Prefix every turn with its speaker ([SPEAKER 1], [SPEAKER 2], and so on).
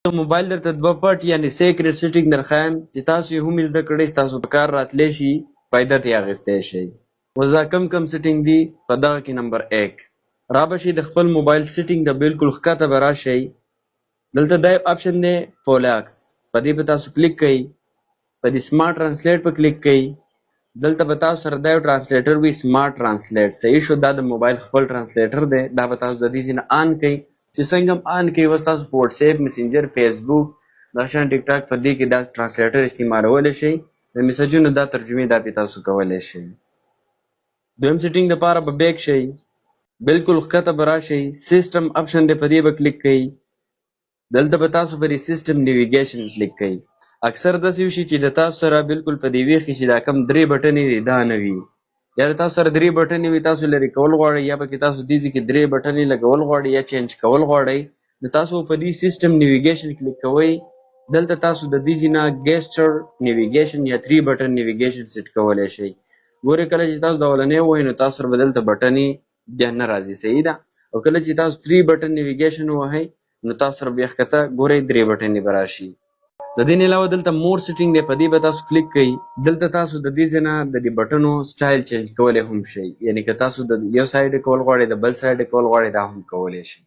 [SPEAKER 1] موبایل درته دوه پټ یعنې سیکرټ سیټینګ درښایم چې تاسو یې هم زده کړئ ستاسو په کار راتلی شي فایده ترې اخیستی شئ. اوس دا کم سیټینګ دي په دغه کې نمبر 1 را به شئ د خپل موبایل سیټینګ د بالکل ښکته به راشئ. دلته دا یو اپشن دی پولاکس، په دې به تاسو کلیک کوئ، په دې سمارټ ټرانسلیټ په کلیک کوئ. دلته به تاسو سره دا یو ټرانسلیټر وي سمارټ ټرانسلیټ، صحیح شو، دا د موبایل خپل ټرانسلیټر دی. دا به تاسو د دې ځای نه آن کوئ چې څنګه هم آن کوئ اوس تاسو په واټساپ، مسنجر، فېسبوک، دغه شان ټیک ټاک په دې کې دا ټرانسلیټر استعمالولی شئ. د میسجونو دا ترجمې دا پې تاسو کولی شئ. دویم سیټینګ دپاره به بیک شئ، بالکل ښکته به راشئ، سیسټم اپشن دی په دې به کلیک کوئ. دلته به تاسو پر سیسټم نیویګیشن کلیک کوئ. اکثر داسې وشي چې د تاسو سره بالکل په دې ویښ چې دا کم درې بټنې دي دا نه وي، یا د تاسو سره درې بټنې وي تاسو لرې کول غواړئ، یا پکې تاسو دې ځای کې درې بټنې لګول غواړئ یا چینج کول غواړئ، نو تاسو په دې سیسټم نیویګیشن کلیک کوئ. دلته تاسو د دې ځای نه ګیسچر نیویګیشن یا 3 بټن نیویګیشن سیټ کولی شئ. ګورئ کله چې تاسو دا اولنی ووهئ نو تاسو سره به دلته بټنې بیا نه راځي، صحیح ده. او کله چې تاسو 3 بټن نیویګیشن ووهئ نو تاسو سره بیا ښکته ګورئ 3 بټنې به راشي. د دې نه علاوه دلته مور سیټینګ دی، په دې به تاسو کلیک کوئ. دلته تاسو د دې ځای نه د دې بټنو سټایل چینج کولی هم شئ، یعنې که تاسو د یو سایډ کول غواړئ د بل سایډ کول غواړئ دا هم کولی شئ.